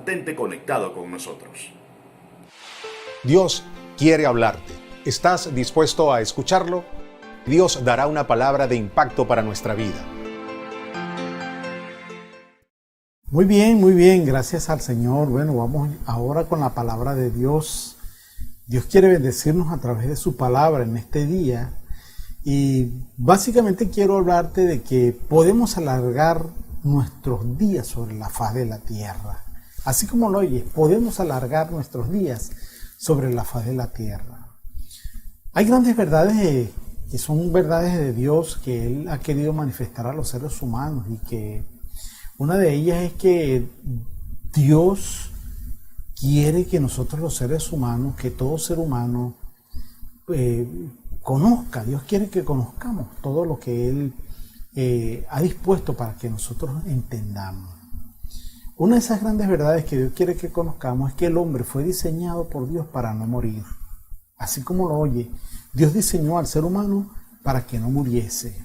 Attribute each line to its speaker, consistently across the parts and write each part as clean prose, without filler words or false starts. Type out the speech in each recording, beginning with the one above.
Speaker 1: Mantente conectado con nosotros.
Speaker 2: Dios quiere hablarte. ¿Estás dispuesto a escucharlo? Dios dará una palabra de impacto para nuestra vida.
Speaker 3: Muy bien, gracias al Señor. Bueno, vamos ahora con la palabra de Dios. Dios quiere bendecirnos a través de su palabra en este día. Y básicamente quiero hablarte de que podemos alargar nuestros días sobre la faz de la tierra. Así como lo oyes, podemos alargar nuestros días sobre la faz de la tierra. Hay grandes verdades que son verdades de Dios que Él ha querido manifestar a los seres humanos, y que una de ellas es que Dios quiere que nosotros los seres humanos, que todo ser humano conozca. Dios quiere que conozcamos todo lo que Él ha dispuesto para que nosotros entendamos. Una de esas grandes verdades que Dios quiere que conozcamos es que el hombre fue diseñado por Dios para no morir. Así como lo oye, Dios diseñó al ser humano para que no muriese.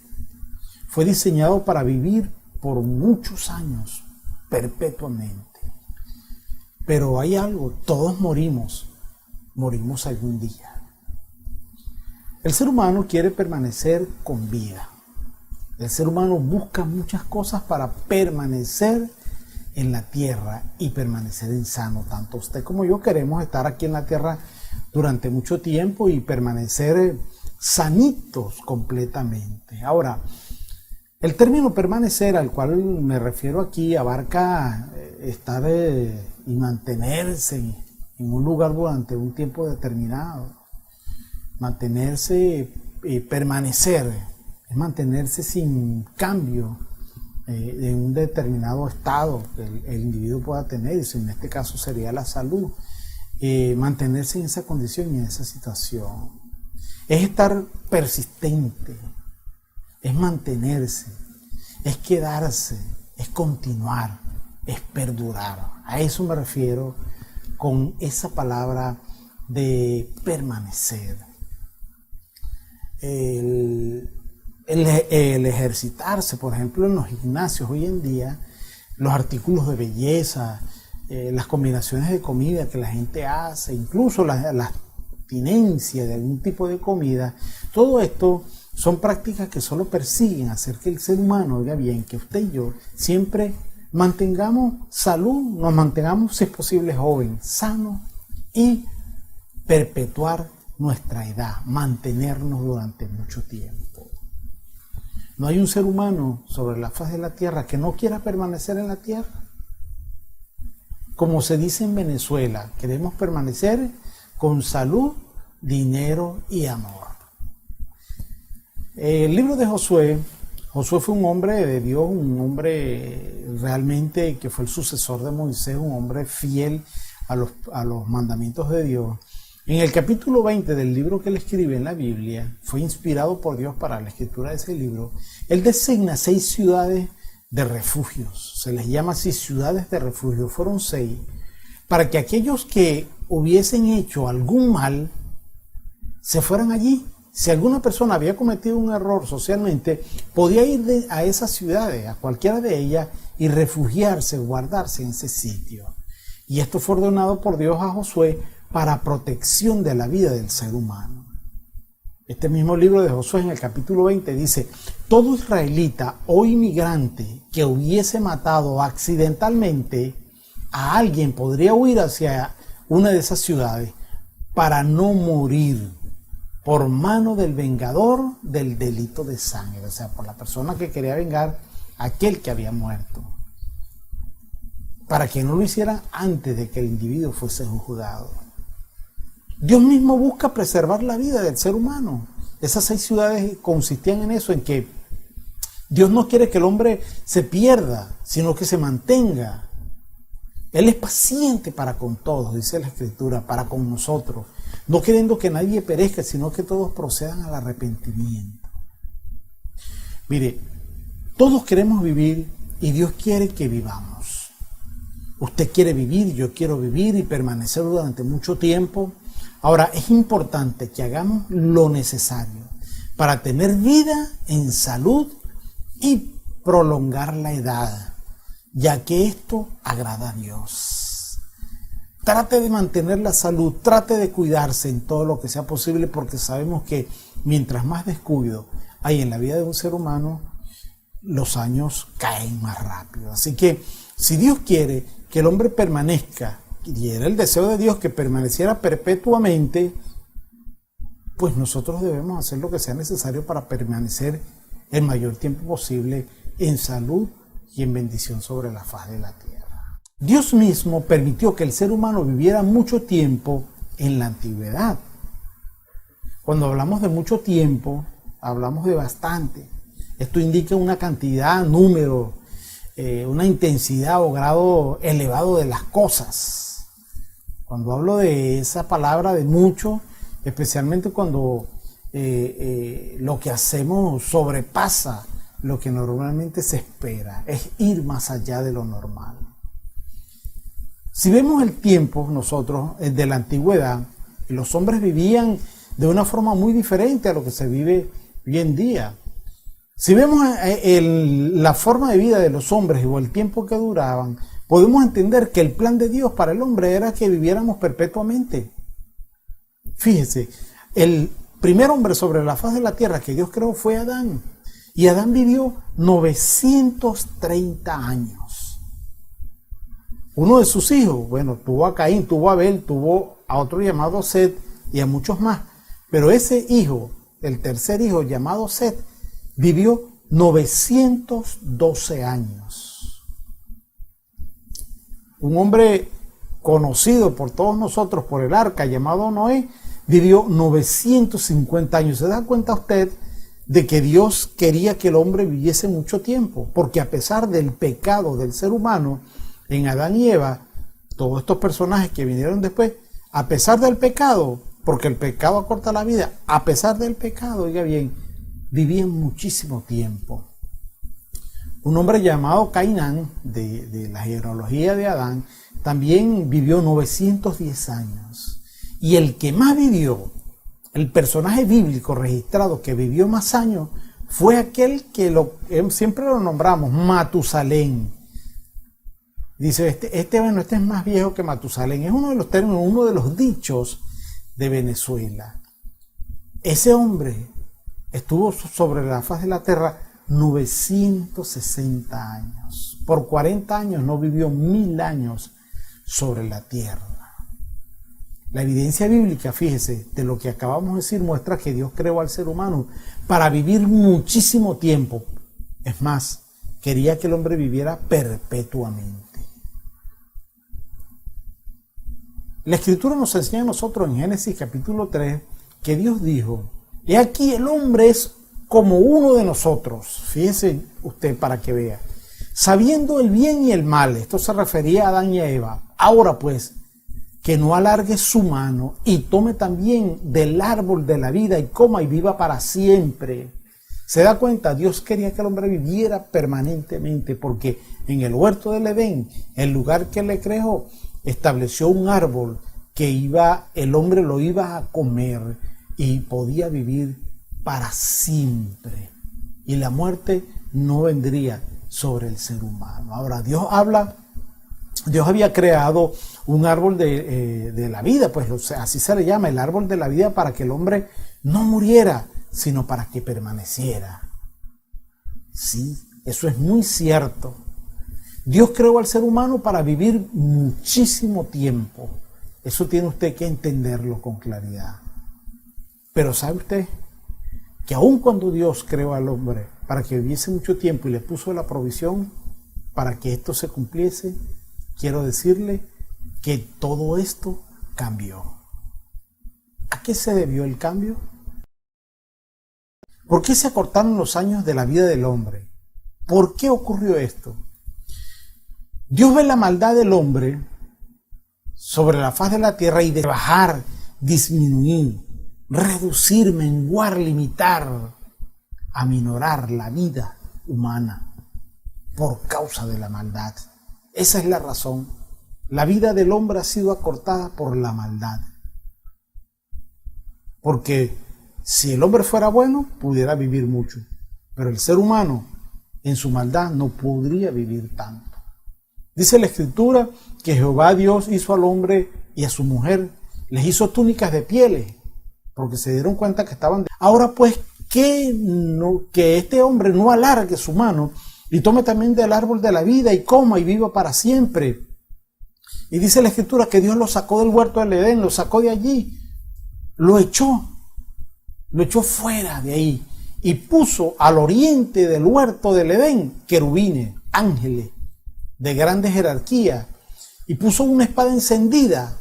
Speaker 3: Fue diseñado para vivir por muchos años, perpetuamente. Pero hay algo, todos morimos algún día. El ser humano quiere permanecer con vida. El ser humano busca muchas cosas para permanecer en la tierra y permanecer en sano. Tanto usted como yo queremos estar aquí en la tierra durante mucho tiempo y permanecer sanitos completamente. Ahora, el término permanecer al cual me refiero aquí abarca estar y mantenerse en un lugar durante un tiempo determinado. Mantenerse, permanecer, es mantenerse sin cambio de un determinado estado que el individuo pueda tener, y en este caso sería la salud. Mantenerse en esa condición y en esa situación es estar persistente, es mantenerse, es quedarse, es continuar, es perdurar. A eso me refiero con esa palabra de permanecer. El ejercitarse, por ejemplo, en los gimnasios hoy en día, los artículos de belleza, las combinaciones de comida que la gente hace, incluso la abstinencia de algún tipo de comida, todo esto son prácticas que solo persiguen hacer que el ser humano, oiga bien, que usted y yo siempre mantengamos salud, nos mantengamos, si es posible, joven, sano, y perpetuar nuestra edad, mantenernos durante mucho tiempo. No hay un ser humano sobre la faz de la tierra que no quiera permanecer en la tierra. Como se dice en Venezuela, queremos permanecer con salud, dinero y amor. El libro de Josué fue un hombre de Dios, un hombre realmente que fue el sucesor de Moisés, un hombre fiel a los mandamientos de Dios. En el capítulo 20 del libro que él escribe en la Biblia, fue inspirado por Dios para la escritura de ese libro. Él designa 6 ciudades de refugios, se les llama así, ciudades de refugio, fueron 6, para que aquellos que hubiesen hecho algún mal se fueran allí. Si alguna persona había cometido un error socialmente, podía ir a esas ciudades, a cualquiera de ellas, y refugiarse, guardarse en ese sitio. Y esto fue ordenado por Dios a Josué para protección de la vida del ser humano. Este mismo libro de Josué en el capítulo 20 dice: todo israelita o inmigrante que hubiese matado accidentalmente a alguien podría huir hacia una de esas ciudades para no morir por mano del vengador del delito de sangre, o sea, por la persona que quería vengar a aquel que había muerto, para que no lo hicieran antes de que el individuo fuese juzgado. Dios mismo busca preservar la vida del ser humano. Esas 6 ciudades consistían en eso, en que Dios no quiere que el hombre se pierda, sino que se mantenga. Él es paciente para con todos, dice la Escritura, para con nosotros, no queriendo que nadie perezca, sino que todos procedan al arrepentimiento. Mire, todos queremos vivir y Dios quiere que vivamos. Usted quiere vivir, yo quiero vivir y permanecer durante mucho tiempo. Ahora, es importante que hagamos lo necesario para tener vida en salud y prolongar la edad, ya que esto agrada a Dios. trate de mantener la salud, trate de cuidarse en todo lo que sea posible, porque sabemos que mientras más descuido hay en la vida de un ser humano, los años caen más rápido. Así que si Dios quiere que el hombre permanezca, y era el deseo de Dios que permaneciera perpetuamente, pues nosotros debemos hacer lo que sea necesario para permanecer el mayor tiempo posible en salud y en bendición sobre la faz de la tierra. Dios mismo permitió que el ser humano viviera mucho tiempo en la antigüedad. Cuando hablamos de mucho tiempo, hablamos de bastante. Esto indica una cantidad, número, una intensidad o grado elevado de las cosas. Cuando hablo de esa palabra de mucho, especialmente cuando lo que hacemos sobrepasa lo que normalmente se espera, es ir más allá de lo normal. Si vemos el tiempo, nosotros, de la antigüedad, los hombres vivían de una forma muy diferente a lo que se vive hoy en día. Si vemos la forma de vida de los hombres o el tiempo que duraban, podemos entender que el plan de Dios para el hombre era que viviéramos perpetuamente. Fíjese, el primer hombre sobre la faz de la tierra que Dios creó fue Adán. Y Adán vivió 930 años. Uno de sus hijos, bueno, tuvo a Caín, tuvo a Abel, tuvo a otro llamado Set y a muchos más. Pero ese hijo, el tercer hijo llamado Set, vivió 912 años. Un hombre conocido por todos nosotros por el arca llamado Noé, vivió 950 años. ¿Se da cuenta usted de que Dios quería que el hombre viviese mucho tiempo? Porque a pesar del pecado del ser humano, en Adán y Eva, todos estos personajes que vinieron después, a pesar del pecado, porque el pecado acorta la vida, a pesar del pecado, oiga bien, vivían muchísimo tiempo. Un hombre llamado Cainán, de la genealogía de Adán, también vivió 910 años. Y el que más vivió, el personaje bíblico registrado que vivió más años, fue aquel que siempre lo nombramos, Matusalén. Dice, este es más viejo que Matusalén. Es uno de los términos, uno de los dichos de Venezuela. Ese hombre estuvo sobre la faz de la tierra 960 años. Por 40 años no vivió 1000 años sobre la tierra. La evidencia bíblica, fíjese, de lo que acabamos de decir, muestra que Dios creó al ser humano para vivir muchísimo tiempo. Es más, quería que el hombre viviera perpetuamente. La Escritura nos enseña a nosotros en Génesis capítulo 3 que Dios dijo: he aquí el hombre es como uno de nosotros. Fíjese usted para que vea. Sabiendo el bien y el mal. Esto se refería a Adán y a Eva. Ahora pues, que no alargue su mano y tome también del árbol de la vida y coma y viva para siempre. ¿Se da cuenta? Dios quería que el hombre viviera permanentemente, porque en el huerto del Edén, el lugar que le creó, estableció un árbol que el hombre lo iba a comer y podía vivir para siempre. Y la muerte no vendría sobre el ser humano. Ahora, Dios había creado un árbol de la vida, pues así se le llama, el árbol de la vida, para que el hombre no muriera, sino para que permaneciera. Sí, eso es muy cierto. Dios creó al ser humano para vivir muchísimo tiempo. Eso tiene usted que entenderlo con claridad. Pero ¿sabe usted que aun cuando Dios creó al hombre para que viviese mucho tiempo y le puso la provisión para que esto se cumpliese, quiero decirle que todo esto cambió? ¿A qué se debió el cambio? ¿Por qué se acortaron los años de la vida del hombre? ¿Por qué ocurrió esto? Dios ve la maldad del hombre sobre la faz de la tierra y de bajar, disminuir, reducir, menguar, limitar, aminorar la vida humana por causa de la maldad. Esa es la razón. La vida del hombre ha sido acortada por la maldad. Porque si el hombre fuera bueno, pudiera vivir mucho. Pero el ser humano, en su maldad, no podría vivir tanto. Dice la Escritura que Jehová Dios hizo al hombre y a su mujer, les hizo túnicas de pieles, porque se dieron cuenta que estaban... Ahora pues, que este hombre no alargue su mano y tome también del árbol de la vida y coma y viva para siempre. Y dice la Escritura que Dios lo sacó del huerto del Edén, lo sacó de allí, lo echó fuera de ahí y puso al oriente del huerto del Edén querubines, ángeles de grande jerarquía, y puso una espada encendida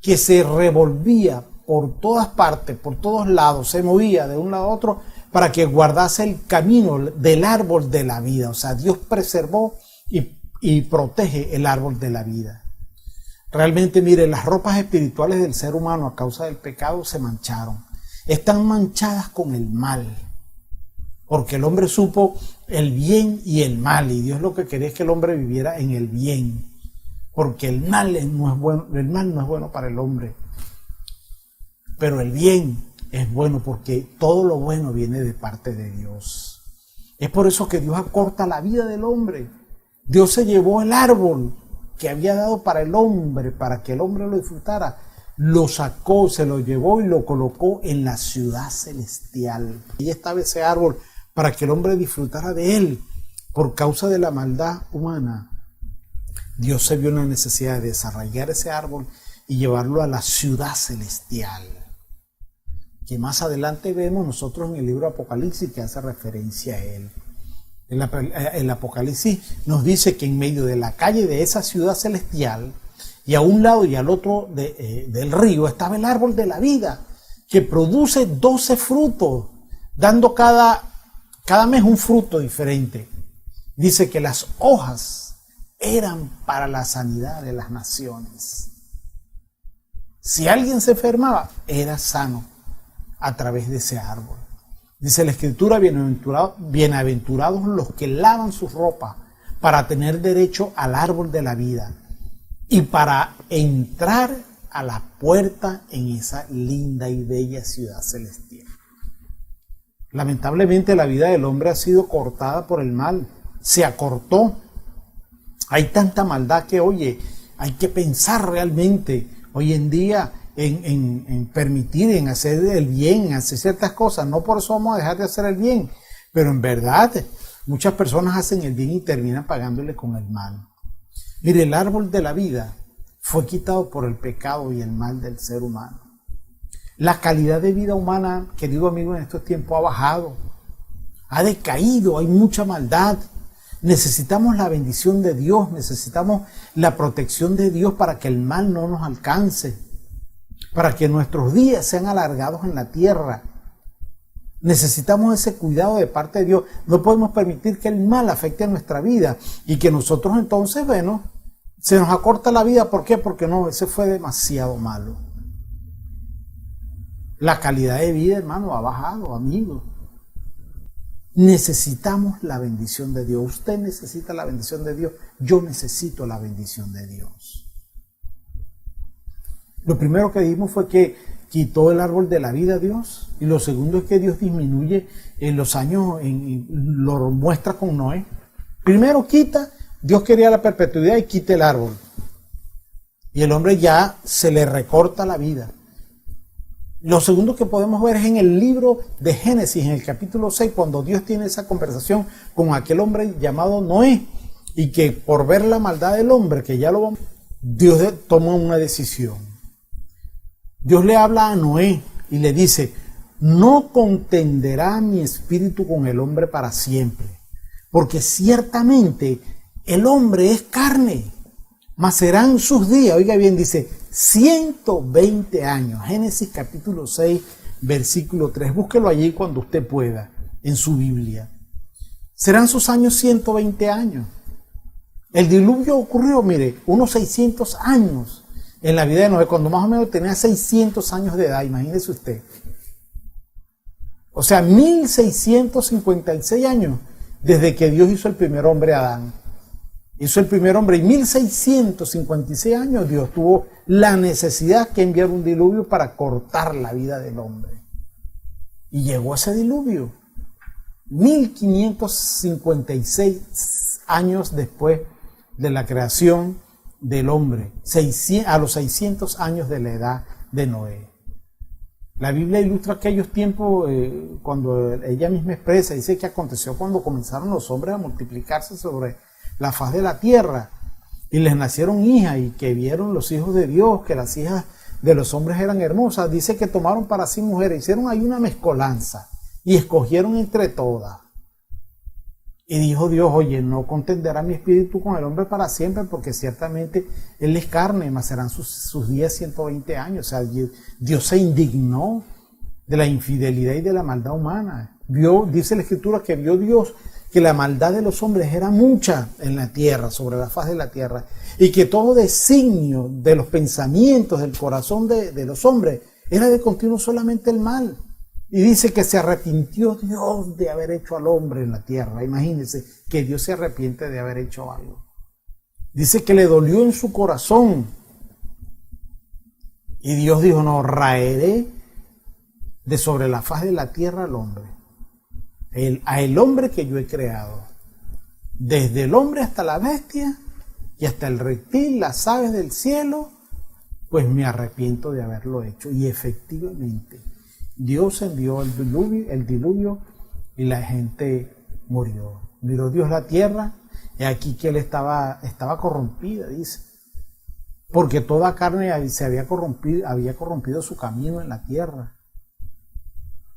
Speaker 3: que se revolvía por todas partes, por todos lados, se movía de un lado a otro para que guardase el camino del árbol de la vida. O sea, Dios preservó y protege el árbol de la vida. Realmente, mire, las ropas espirituales del ser humano a causa del pecado se mancharon. Están manchadas con el mal. Porque el hombre supo el bien y el mal. Y Dios lo que quería es que el hombre viviera en el bien. Porque el mal no es bueno para el hombre. Pero el bien es bueno porque todo lo bueno viene de parte de Dios. Es por eso que Dios acorta la vida del hombre. Dios se llevó el árbol que había dado para el hombre, para que el hombre lo disfrutara, lo sacó, se lo llevó y lo colocó en la ciudad celestial. Y estaba ese árbol para que el hombre disfrutara de él. Por causa de la maldad humana, Dios se vio en la necesidad de desarraigar ese árbol y llevarlo a la ciudad celestial, que más adelante vemos nosotros en el libro Apocalipsis, que hace referencia a él. El Apocalipsis nos dice que en medio de la calle de esa ciudad celestial, y a un lado y al otro del río, estaba el árbol de la vida, que produce 12 frutos, dando cada mes un fruto diferente. Dice que las hojas eran para la sanidad de las naciones. Si alguien se enfermaba, era sano a través de ese árbol. Dice la Escritura, bienaventurados los que lavan sus ropas para tener derecho al árbol de la vida y para entrar a la puerta en esa linda y bella ciudad celestial. Lamentablemente la vida del hombre ha sido cortada por el mal, se acortó. Hay tanta maldad que, oye, hay que pensar realmente hoy en día en permitir, en hacer el bien, en hacer ciertas cosas. No por eso vamos a dejar de hacer el bien, pero en verdad muchas personas hacen el bien y terminan pagándole con el mal. Mire, el árbol de la vida fue quitado por el pecado y el mal del ser humano. La calidad de vida humana, querido amigo, en estos tiempos ha bajado, ha decaído, hay mucha maldad. Necesitamos la bendición de Dios, necesitamos la protección de Dios para que el mal no nos alcance, para que nuestros días sean alargados en la tierra. Necesitamos ese cuidado de parte de Dios. No podemos permitir que el mal afecte a nuestra vida y que nosotros entonces, bueno, se nos acorta la vida. ¿Por qué? Porque no, ese fue demasiado malo. La calidad de vida, hermano, ha bajado, amigo. Necesitamos la bendición de Dios. Usted necesita la bendición de Dios. Yo necesito la bendición de Dios. Lo primero que dijimos fue que quitó el árbol de la vida Dios. Y lo segundo es que Dios disminuye en los años, lo muestra con Noé. Primero quita, Dios quería la perpetuidad y quita el árbol. Y el hombre ya se le recorta la vida. Lo segundo que podemos ver es en el libro de Génesis, en el capítulo 6, cuando Dios tiene esa conversación con aquel hombre llamado Noé, y que por ver la maldad del hombre, que ya lo vamos, Dios toma una decisión. Dios le habla a Noé y le dice: no contenderá mi espíritu con el hombre para siempre, porque ciertamente el hombre es carne, mas serán sus días, oiga bien, dice 120 años. Génesis capítulo 6, versículo 3. Búsquelo allí cuando usted pueda, en su Biblia. Serán sus años 120 años. El diluvio ocurrió, mire, unos 600 años en la vida de Noé, cuando más o menos tenía 600 años de edad, imagínese usted. O sea, 1656 años desde que Dios hizo el primer hombre, Adán. Hizo el primer hombre, y 1656 años Dios tuvo la necesidad que enviar un diluvio para cortar la vida del hombre. Y llegó ese diluvio. 1556 años después de la creación del hombre, a los 600 años de la edad de Noé. La Biblia ilustra aquellos tiempos cuando ella misma expresa, dice que aconteció cuando comenzaron los hombres a multiplicarse sobre la faz de la tierra y les nacieron hijas y que vieron los hijos de Dios, que las hijas de los hombres eran hermosas. Dice que tomaron para sí mujeres, hicieron ahí una mezcolanza y escogieron entre todas. Y dijo Dios, oye, no contenderá mi espíritu con el hombre para siempre, porque ciertamente él es carne, mas serán sus días 120 años. O sea, Dios se indignó de la infidelidad y de la maldad humana. Dice la Escritura que vio Dios que la maldad de los hombres era mucha en la tierra, sobre la faz de la tierra, y que todo designio de los pensamientos del corazón de los hombres era de continuo solamente el mal. Y dice que se arrepintió Dios de haber hecho al hombre en la tierra. Imagínense que Dios se arrepiente de haber hecho algo. Dice que le dolió en su corazón. Y Dios dijo, no, raeré de sobre la faz de la tierra al hombre. A el hombre que yo he creado. Desde el hombre hasta la bestia y hasta el reptil, las aves del cielo, pues me arrepiento de haberlo hecho. Y efectivamente, Dios envió el diluvio y la gente murió. Miró Dios la tierra y aquí que él estaba corrompida, dice. Porque toda carne había corrompido su camino en la tierra.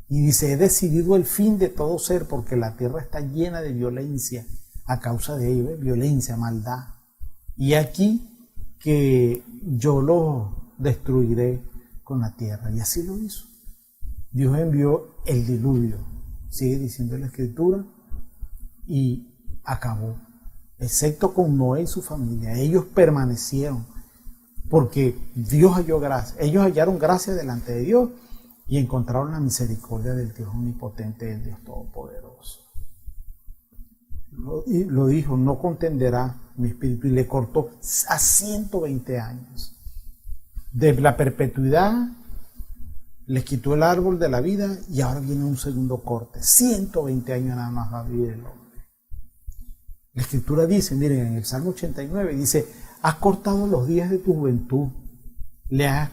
Speaker 3: Y dice, he decidido el fin de todo ser porque la tierra está llena de violencia a causa de ello, violencia, maldad. Y aquí que yo lo destruiré con la tierra. Y así lo hizo. Dios envió el diluvio, sigue diciendo la Escritura, y acabó, excepto con Noé y su familia. Ellos permanecieron, porque Dios halló gracia. Ellos hallaron gracia delante de Dios y encontraron la misericordia del Dios omnipotente, del Dios todopoderoso. Lo dijo, no contenderá mi espíritu, y le cortó a 120 años. De la perpetuidad les quitó el árbol de la vida y ahora viene un segundo corte. 120 años nada más va a vivir el hombre. La Escritura dice, miren, en el Salmo 89 dice, has cortado los días de tu juventud, le has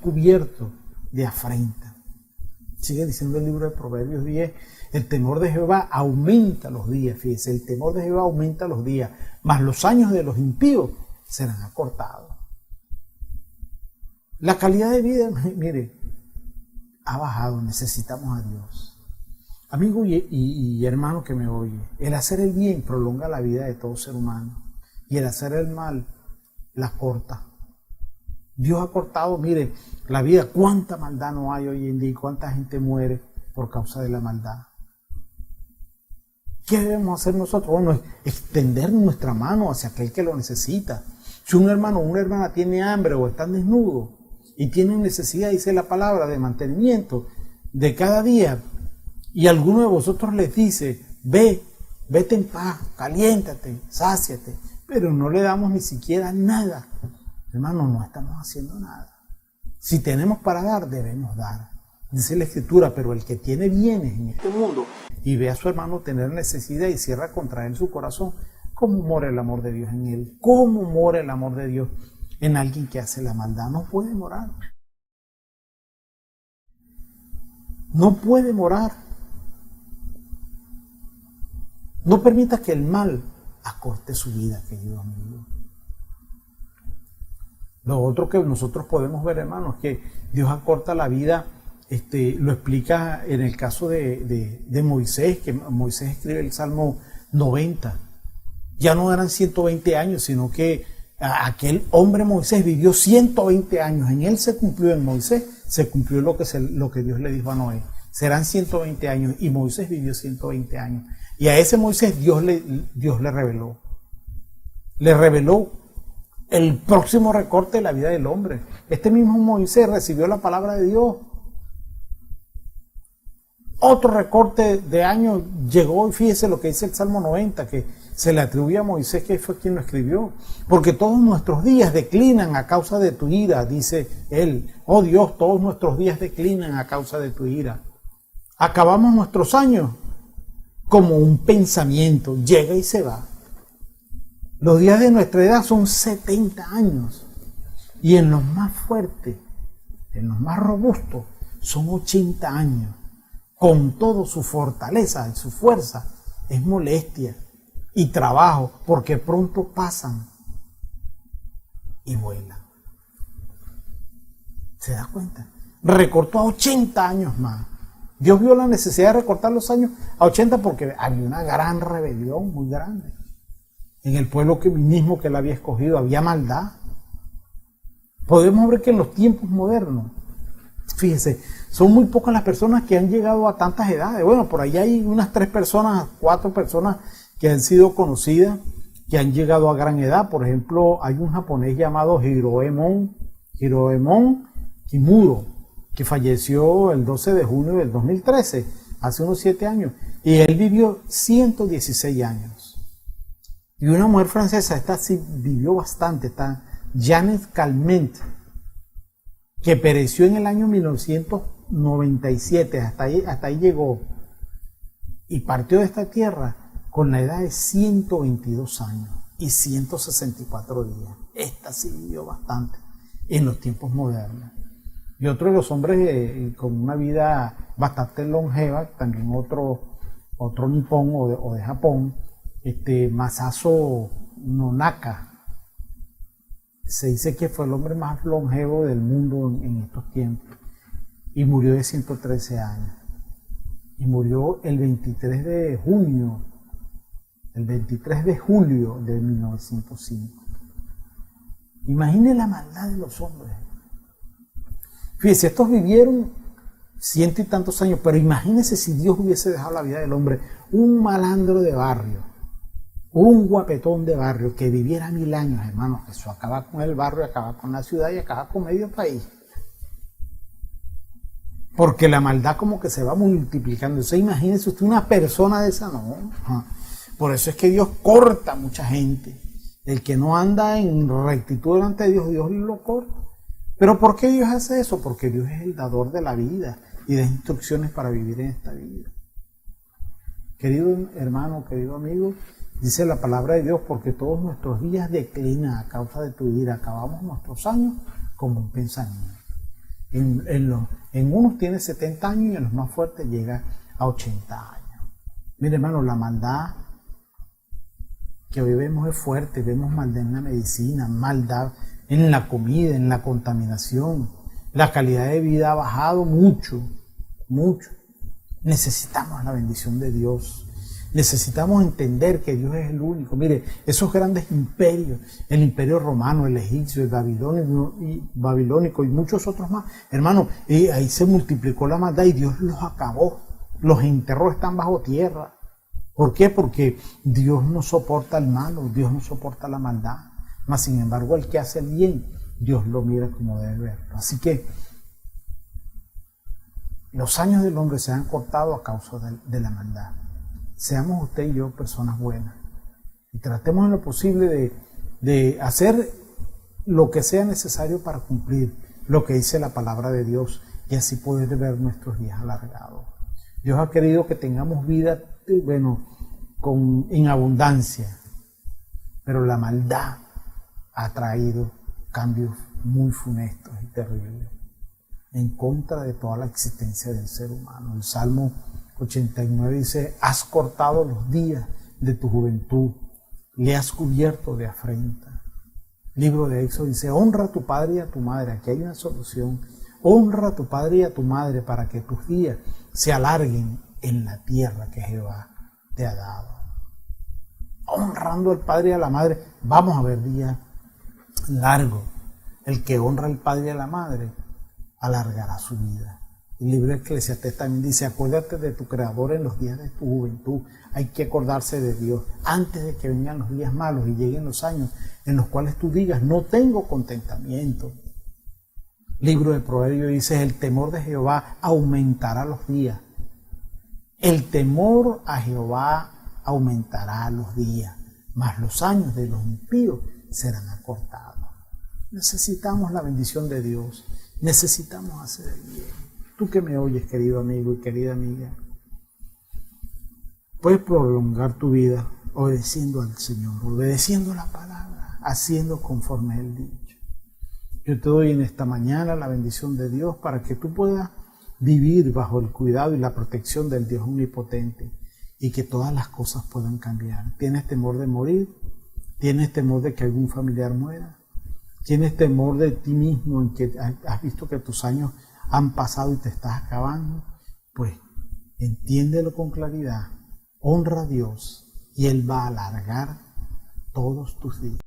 Speaker 3: cubierto de afrenta. Sigue diciendo el libro de Proverbios 10, el temor de Jehová aumenta los días, fíjese, el temor de Jehová aumenta los días, mas los años de los impíos serán acortados. La calidad de vida, mire, ha bajado, necesitamos a Dios. Amigo y hermano que me oye, el hacer el bien prolonga la vida de todo ser humano y el hacer el mal la corta. Dios ha cortado, mire, la vida, cuánta maldad no hay hoy en día y cuánta gente muere por causa de la maldad. ¿Qué debemos hacer nosotros? Bueno, extender nuestra mano hacia aquel que lo necesita. Si un hermano o una hermana tiene hambre o están desnudos y tienen necesidad, dice la palabra, de mantenimiento de cada día, y alguno de vosotros les dice, vete en paz, caliéntate, sáciate, pero no le damos ni siquiera nada, hermano, no estamos haciendo nada. Si tenemos para dar, debemos dar. Dice la Escritura, pero el que tiene bienes en este mundo y ve a su hermano tener necesidad y cierra contra él su corazón, ¿cómo mora el amor de Dios en él? ¿Cómo mora el amor de Dios en alguien que hace la maldad? No puede morar. No puede morar. No permita que el mal acorte su vida, querido amigo. Lo otro que nosotros podemos ver, hermanos, es que Dios acorta la vida, lo explica en el caso de Moisés, que Moisés escribe el Salmo 90. Ya no eran 120 años, sino que aquel hombre Moisés vivió 120 años. En él se cumplió, en Moisés se cumplió lo que Dios le dijo a Noé. Serán 120 años y Moisés vivió 120 años. Y a ese Moisés Dios le reveló. Le reveló el próximo recorte de la vida del hombre. Este mismo Moisés recibió la palabra de Dios. Otro recorte de años llegó, y fíjese lo que dice el Salmo 90, que se le atribuye a Moisés, que fue quien lo escribió. Porque todos nuestros días declinan a causa de tu ira, dice él. Oh Dios, todos nuestros días declinan a causa de tu ira. Acabamos nuestros años como un pensamiento, llega y se va. Los días de nuestra edad son 70 años. Y en los más fuertes, en los más robustos, son 80 años. Con todo su fortaleza y su fuerza, es molestia y trabajo, porque pronto pasan y vuelan. ¿Se da cuenta? Recortó a 80 años más. Dios vio la necesidad de recortar los años a 80 porque había una gran rebelión muy grande. En el pueblo mismo que él había escogido había maldad. Podemos ver que en los tiempos modernos, fíjese, son muy pocas las personas que han llegado a tantas edades. Bueno, por ahí hay unas 4 personas que han sido conocidas, que han llegado a gran edad. Por ejemplo, hay un japonés llamado Hiroemon Kimuro, que falleció el 12 de junio del 2013, hace unos 7 años, y él vivió 116 años. Y una mujer francesa, esta sí vivió bastante, está Janet Calment, que pereció en el año 1997, hasta ahí llegó, y partió de esta tierra con la edad de 122 años y 164 días. Esta sí vivió bastante en los tiempos modernos. Y otro de los hombres con una vida bastante longeva, también otro nipón o de Japón, Masato Nonaka. Se dice que fue el hombre más longevo del mundo en estos tiempos. Y murió de 113 años. Y murió el 23 de julio de 1905. Imagine la maldad de los hombres. Fíjense, estos vivieron 100 y tantos años, pero imagínense si Dios hubiese dejado la vida del hombre, un malandro de barrio, un guapetón de barrio que viviera 1000 años, hermanos. Eso acaba con el barrio, acaba con la ciudad y acaba con medio país. Porque la maldad como que se va multiplicando. Entonces, imagínense usted una persona de esa, no. Por eso es que Dios corta a mucha gente. El que no anda en rectitud delante de Dios, Dios lo corta. ¿Pero por qué Dios hace eso? Porque Dios es el dador de la vida y de instrucciones para vivir en esta vida. Querido hermano, querido amigo, dice la palabra de Dios, porque todos nuestros días declinan a causa de tu ira. Acabamos nuestros años como un pensamiento. En unos tiene 70 años y en los más fuertes llega a 80 años. Mire, hermano, la maldad que hoy vemos es fuerte. Vemos maldad en la medicina, maldad en la comida, en la contaminación. La calidad de vida ha bajado mucho. Necesitamos la bendición de Dios. Necesitamos entender que Dios es el único. Mire, esos grandes imperios, el imperio romano, el egipcio, el babilónico y muchos otros más, hermano, ahí se multiplicó la maldad y Dios los acabó. Los enterró, están bajo tierra. ¿Por qué? Porque Dios no soporta el malo, Dios no soporta la maldad. Mas, sin embargo, el que hace el bien, Dios lo mira como debe verlo. Así que los años del hombre se han cortado a causa de la maldad. Seamos usted y yo personas buenas y tratemos en lo posible de hacer lo que sea necesario para cumplir lo que dice la palabra de Dios y así poder ver nuestros días alargados. Dios ha querido que tengamos vida, en abundancia, pero la maldad ha traído cambios muy funestos y terribles en contra de toda la existencia del ser humano. El Salmo 89 dice: has cortado los días de tu juventud, le has cubierto de afrenta. Libro de Éxodo dice: honra a tu padre y a tu madre. Aquí hay una solución. Honra a tu padre y a tu madre para que tus días se alarguen en la tierra que Jehová te ha dado. Honrando al padre y a la madre, vamos a ver días largos. El que honra al padre y a la madre alargará su vida. El libro de Eclesiastés también dice: acuérdate de tu Creador en los días de tu juventud. Hay que acordarse de Dios antes de que vengan los días malos y lleguen los años en los cuales tú digas: no tengo contentamiento. Libro de Proverbios dice: el temor de Jehová aumentará los días. El temor a Jehová aumentará los días, mas los años de los impíos serán acortados. Necesitamos la bendición de Dios. Necesitamos hacer el bien. Tú que me oyes, querido amigo y querida amiga, puedes prolongar tu vida obedeciendo al Señor, obedeciendo la palabra, haciendo conforme Él dicho. Yo te doy en esta mañana la bendición de Dios para que tú puedas vivir bajo el cuidado y la protección del Dios omnipotente y que todas las cosas puedan cambiar. ¿Tienes temor de morir? ¿Tienes temor de que algún familiar muera? ¿Tienes temor de ti mismo en que has visto que tus años han pasado y te estás acabando? Pues entiéndelo con claridad, honra a Dios y Él va a alargar todos tus días.